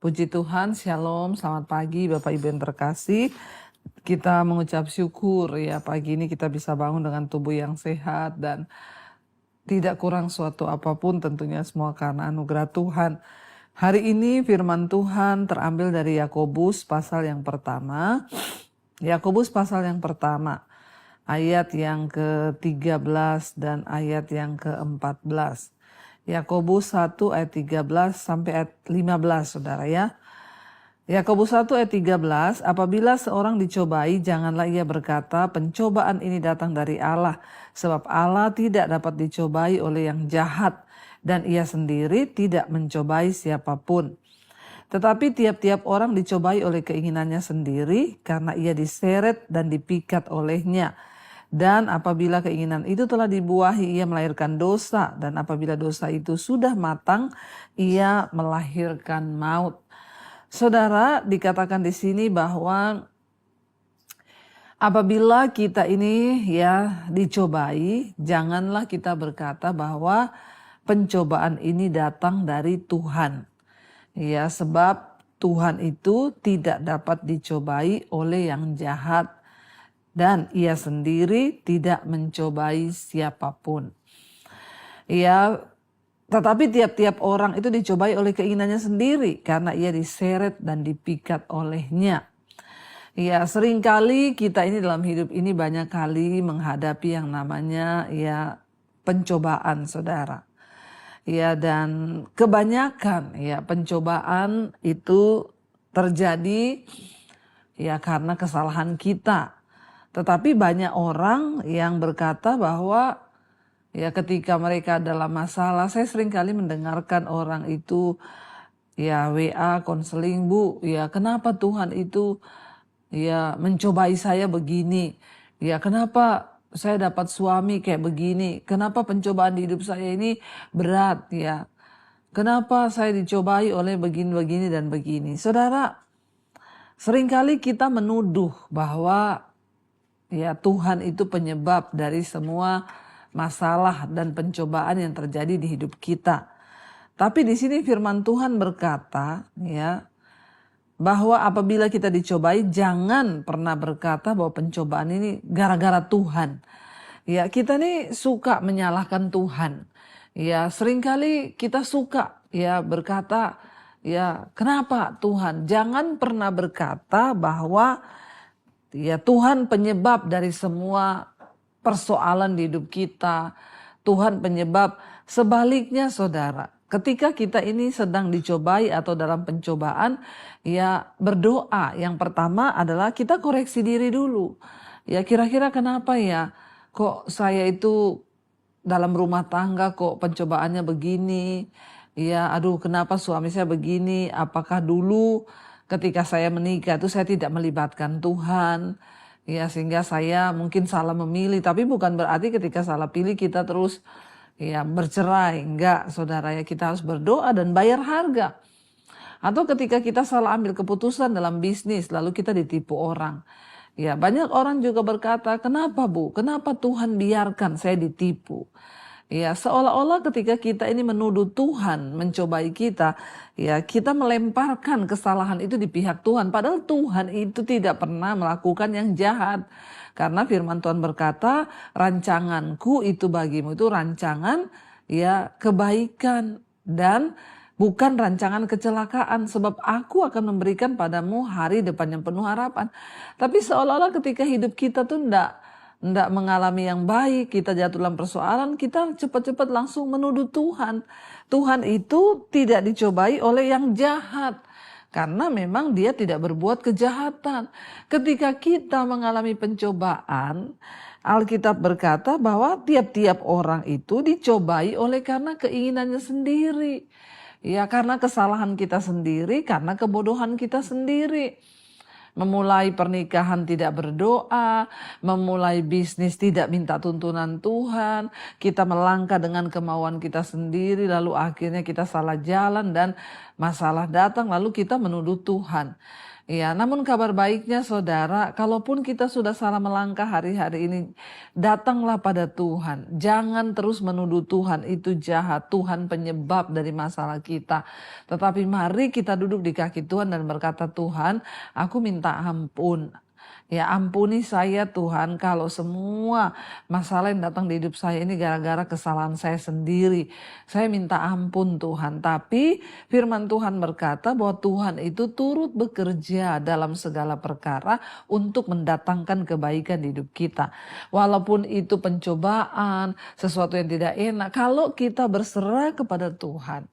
Puji Tuhan, Shalom, selamat pagi Bapak Ibu yang terkasih. Kita mengucap syukur ya pagi ini kita bisa bangun dengan tubuh yang sehat dan tidak kurang suatu apapun, tentunya semua karena anugerah Tuhan. Hari ini firman Tuhan terambil dari Yakobus pasal yang pertama. Yakobus pasal yang pertama, ayat yang ke-13 dan ayat yang ke-14. Yakobus 1 ayat 13 sampai ayat 15, saudara ya. Yakobus 1 ayat 13, apabila seorang dicobai, janganlah ia berkata, pencobaan ini datang dari Allah. Sebab Allah tidak dapat dicobai oleh yang jahat, dan ia sendiri tidak mencobai siapapun. Tetapi tiap-tiap orang dicobai oleh keinginannya sendiri, karena ia diseret dan dipikat olehnya. Dan apabila keinginan itu telah dibuahi, ia melahirkan dosa. Dan apabila dosa itu sudah matang, ia melahirkan maut. Saudara, dikatakan di sini bahwa apabila kita ini ya dicobai, janganlah kita berkata bahwa pencobaan ini datang dari Tuhan. Ya, sebab Tuhan itu tidak dapat dicobai oleh yang jahat. Dan ia sendiri tidak mencobai siapapun. Ya, tetapi tiap-tiap orang itu dicobai oleh keinginannya sendiri karena ia diseret dan dipikat olehnya. Ya, seringkali kita ini dalam hidup ini banyak kali menghadapi yang namanya ya pencobaan, saudara. Ya, dan kebanyakan ya pencobaan itu terjadi ya karena kesalahan kita. Tetapi banyak orang yang berkata bahwa ya ketika mereka dalam masalah, saya sering kali mendengarkan orang itu ya WA konseling, Bu, ya kenapa Tuhan itu ya mencobai saya begini? Ya kenapa saya dapat suami kayak begini? Kenapa pencobaan di hidup saya ini berat ya? Kenapa saya dicobai oleh begini-begini dan begini? Saudara, seringkali kita menuduh bahwa ya Tuhan itu penyebab dari semua masalah dan pencobaan yang terjadi di hidup kita. Tapi di sini firman Tuhan berkata ya bahwa apabila kita dicobai, jangan pernah berkata bahwa pencobaan ini gara-gara Tuhan. Ya, kita nih suka menyalahkan Tuhan. Ya, seringkali kita suka ya berkata ya kenapa Tuhan? Jangan pernah berkata bahwa ya Tuhan penyebab dari semua persoalan di hidup kita. Tuhan penyebab. Sebaliknya saudara, ketika kita ini sedang dicobai atau dalam pencobaan, ya berdoa. Yang pertama adalah kita koreksi diri dulu. Ya kira-kira kenapa ya kok saya itu dalam rumah tangga kok pencobaannya begini. Ya aduh kenapa suami saya begini. Apakah dulu ketika saya menikah itu saya tidak melibatkan Tuhan, ya sehingga saya mungkin salah memilih. Tapi bukan berarti ketika salah pilih kita terus ya bercerai. Enggak, saudara ya, kita harus berdoa dan bayar harga. Atau ketika kita salah ambil keputusan dalam bisnis lalu kita ditipu orang. Ya banyak orang juga berkata, kenapa Bu? Kenapa Tuhan biarkan saya ditipu? Ya, seolah-olah ketika kita ini menuduh Tuhan mencobai kita, ya kita melemparkan kesalahan itu di pihak Tuhan. Padahal Tuhan itu tidak pernah melakukan yang jahat. Karena firman Tuhan berkata, rancanganku itu bagimu itu rancangan ya kebaikan dan bukan rancangan kecelakaan. Sebab aku akan memberikan padamu hari depan yang penuh harapan. Tapi seolah-olah ketika hidup kita tuh tidak mengalami yang baik, kita jatuh dalam persoalan, kita cepat-cepat langsung menuduh Tuhan. Tuhan itu tidak dicobai oleh yang jahat. Karena memang dia tidak berbuat kejahatan. Ketika kita mengalami pencobaan, Alkitab berkata bahwa tiap-tiap orang itu dicobai oleh karena keinginannya sendiri. Ya karena kesalahan kita sendiri, karena kebodohan kita sendiri. Memulai pernikahan tidak berdoa, memulai bisnis tidak minta tuntunan Tuhan, kita melangkah dengan kemauan kita sendiri, lalu akhirnya kita salah jalan dan masalah datang, lalu kita menuduh Tuhan. Ya, namun kabar baiknya saudara, kalaupun kita sudah salah melangkah hari-hari ini, datanglah pada Tuhan. Jangan terus menuduh Tuhan itu jahat, Tuhan penyebab dari masalah kita. Tetapi mari kita duduk di kaki Tuhan dan berkata, Tuhan, aku minta ampun. Ya, ampuni saya Tuhan kalau semua masalah yang datang di hidup saya ini gara-gara kesalahan saya sendiri. Saya minta ampun Tuhan. Tapi firman Tuhan berkata bahwa Tuhan itu turut bekerja dalam segala perkara untuk mendatangkan kebaikan di hidup kita. Walaupun itu pencobaan, sesuatu yang tidak enak, kalau kita berserah kepada Tuhan,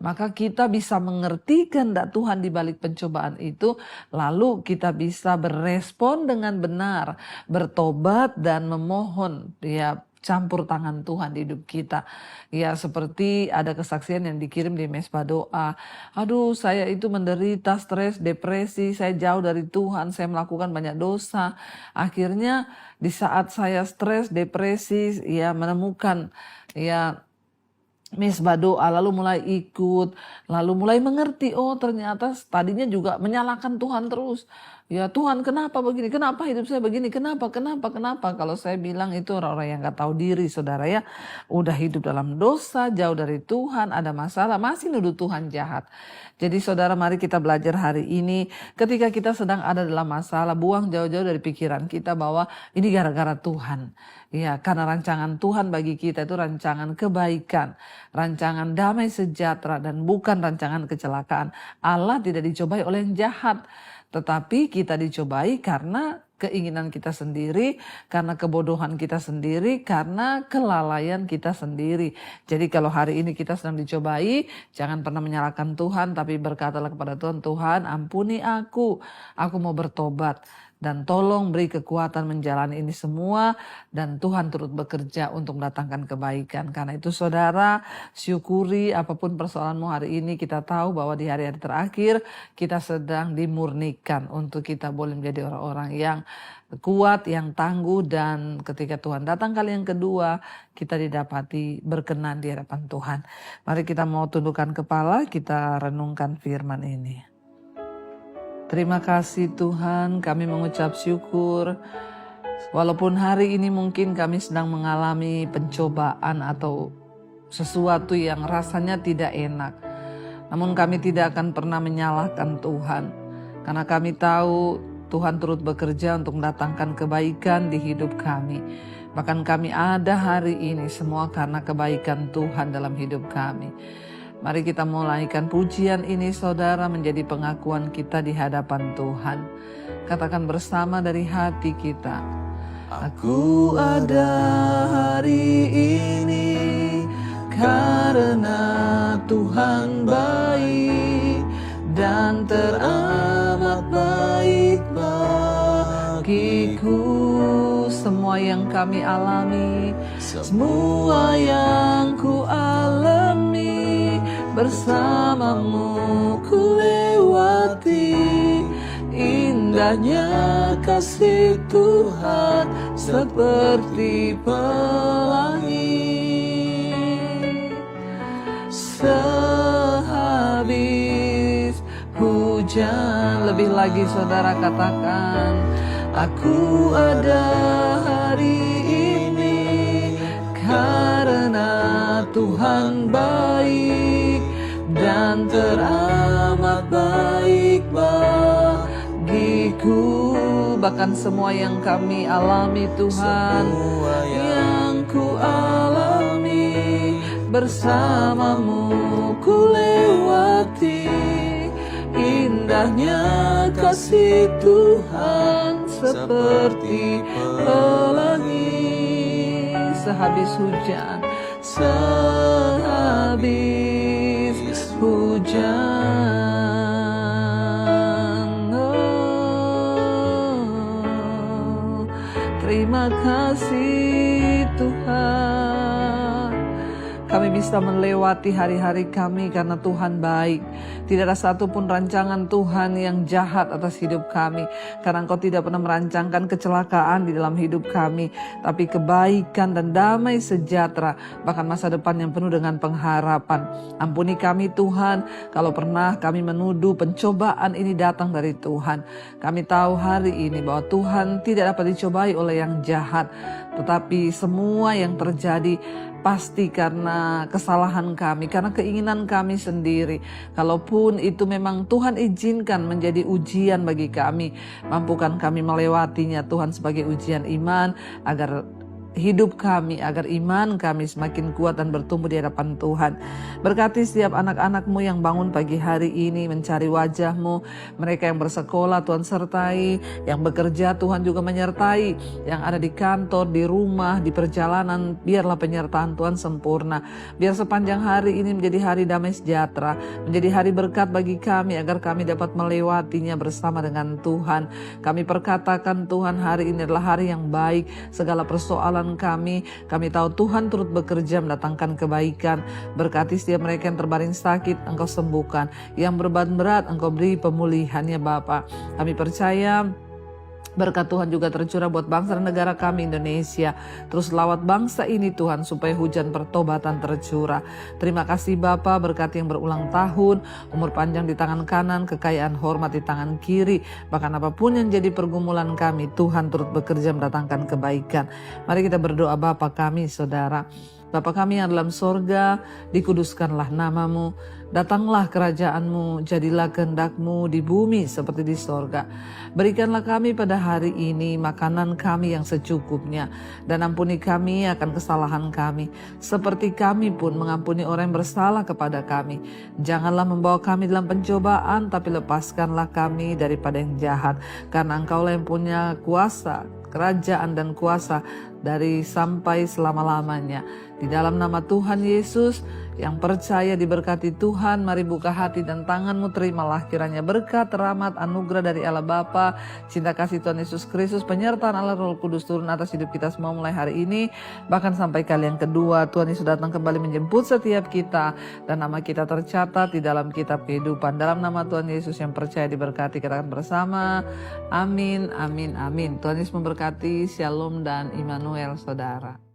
maka kita bisa mengerti kehendak Tuhan di balik pencobaan itu, lalu kita bisa berespon dengan benar, bertobat dan memohon ya campur tangan Tuhan di hidup kita. Ya, seperti ada kesaksian yang dikirim di Mesbah Doa. Aduh, saya itu menderita stres, depresi, saya jauh dari Tuhan, saya melakukan banyak dosa. Akhirnya di saat saya stres, depresi, ya menemukan ya Mesbah Doa, lalu mulai ikut, lalu mulai mengerti, oh ternyata tadinya juga menyalahkan Tuhan terus. Ya Tuhan, kenapa begini, kenapa hidup saya begini, kenapa. Kalau saya bilang itu orang-orang yang gak tahu diri saudara ya. Udah hidup dalam dosa, jauh dari Tuhan, ada masalah, masih nuduh Tuhan jahat. Jadi saudara, mari kita belajar hari ini, ketika kita sedang ada dalam masalah, buang jauh-jauh dari pikiran kita bahwa ini gara-gara Tuhan. Ya, karena rancangan Tuhan bagi kita itu rancangan kebaikan, rancangan damai sejahtera, dan bukan rancangan kecelakaan. Allah tidak dicobai oleh yang jahat, tetapi kita dicobai karena keinginan kita sendiri, karena kebodohan kita sendiri, karena kelalaian kita sendiri. Jadi kalau hari ini kita sedang dicobai, jangan pernah menyalahkan Tuhan, tapi berkatalah kepada Tuhan, Tuhan ampuni aku mau bertobat. Dan tolong beri kekuatan menjalani ini semua, dan Tuhan turut bekerja untuk mendatangkan kebaikan. Karena itu saudara, syukuri apapun persoalanmu hari ini. Kita tahu bahwa di hari-hari terakhir kita sedang dimurnikan untuk kita boleh menjadi orang-orang yang kuat, yang tangguh, dan ketika Tuhan datang kali yang kedua, kita didapati berkenan di hadapan Tuhan. Mari kita mau tundukkan kepala, kita renungkan firman ini. Terima kasih Tuhan, kami mengucap syukur. Walaupun hari ini mungkin kami sedang mengalami pencobaan atau sesuatu yang rasanya tidak enak, namun kami tidak akan pernah menyalahkan Tuhan. Karena kami tahu Tuhan turut bekerja untuk mendatangkan kebaikan di hidup kami. Bahkan kami ada hari ini semua karena kebaikan Tuhan dalam hidup kami. Mari kita mulaikan pujian ini saudara menjadi pengakuan kita di hadapan Tuhan. Katakan bersama dari hati kita. Aku ada hari ini karena Tuhan baik dan teramat baik bagiku. Semua yang kami alami, semua yang ku alami, bersamamu ku lewati. Indahnya kasih Tuhan seperti pelangi. Sehabis hujan, lebih lagi saudara katakan, aku ada hari ini karena Tuhan baik dan teramat baik bagiku. Bahkan semua yang kami alami Tuhan, yang ku alami, bersamamu ku lewati. Indahnya kasih Tuhan seperti pelangi. Sehabis hujan, sehabis hujan. Oh, terima kasih Tuhan. Kami bisa melewati hari-hari kami karena Tuhan baik. Tidak ada satupun rancangan Tuhan yang jahat atas hidup kami, karena Engkau tidak pernah merancangkan kecelakaan di dalam hidup kami, tapi kebaikan dan damai sejahtera, bahkan masa depan yang penuh dengan pengharapan. Ampuni kami Tuhan, kalau pernah kami menuduh pencobaan ini datang dari Tuhan. Kami tahu hari ini bahwa Tuhan tidak dapat dicobai oleh yang jahat, tetapi semua yang terjadi pasti karena kesalahan kami, karena keinginan kami sendiri. Kalaupun itu memang Tuhan izinkan menjadi ujian bagi kami, mampukan kami melewatinya Tuhan sebagai ujian iman, agar hidup kami, agar iman kami semakin kuat dan bertumbuh di hadapan Tuhan. Berkati setiap anak-anak-Mu yang bangun pagi hari ini mencari wajah-Mu, mereka yang bersekolah Tuhan sertai, yang bekerja Tuhan juga menyertai, yang ada di kantor, di rumah, di perjalanan, biarlah penyertaan Tuhan sempurna. Biar sepanjang hari ini menjadi hari damai sejahtera, menjadi hari berkat bagi kami, agar kami dapat melewatinya bersama dengan Tuhan. Kami perkatakan Tuhan, hari ini adalah hari yang baik. Segala persoalan kami tahu Tuhan turut bekerja mendatangkan kebaikan. Berkati setiap mereka yang terbaring sakit, Engkau sembuhkan. Yang beban berat, Engkau beri pemulihannya Bapa. Kami percaya berkat Tuhan juga tercurah buat bangsa dan negara kami Indonesia. Terus lawat bangsa ini Tuhan, supaya hujan pertobatan tercurah. Terima kasih Bapa, berkat yang berulang tahun, umur panjang di tangan kanan, kekayaan hormat di tangan kiri. Bahkan apapun yang jadi pergumulan kami, Tuhan turut bekerja mendatangkan kebaikan. Mari kita berdoa. Bapa kami, Saudara, Bapa kami yang dalam sorga, dikuduskanlah namamu, datanglah kerajaan-Mu, jadilah kehendak-Mu di bumi seperti di sorga. Berikanlah kami pada hari ini makanan kami yang secukupnya, dan ampuni kami akan kesalahan kami, seperti kami pun mengampuni orang yang bersalah kepada kami. Janganlah membawa kami dalam pencobaan, tapi lepaskanlah kami daripada yang jahat, karena Engkaulah yang punya kuasa, kerajaan dan kuasa dari sampai selama-lamanya. Di dalam nama Tuhan Yesus, yang percaya diberkati Tuhan, mari buka hati dan tanganmu, terimalah kiranya berkat, rahmat, anugerah dari Allah Bapa, cinta kasih Tuhan Yesus Kristus, penyertaan Allah Roh Kudus turun atas hidup kita semua mulai hari ini, bahkan sampai kali yang kedua. Tuhan Yesus datang kembali menjemput setiap kita, dan nama kita tercatat di dalam kitab kehidupan. Dalam nama Tuhan Yesus yang percaya diberkati, katakan bersama, amin, amin, amin. Tuhan Yesus memberkati. Shalom dan Immanuel, saudara.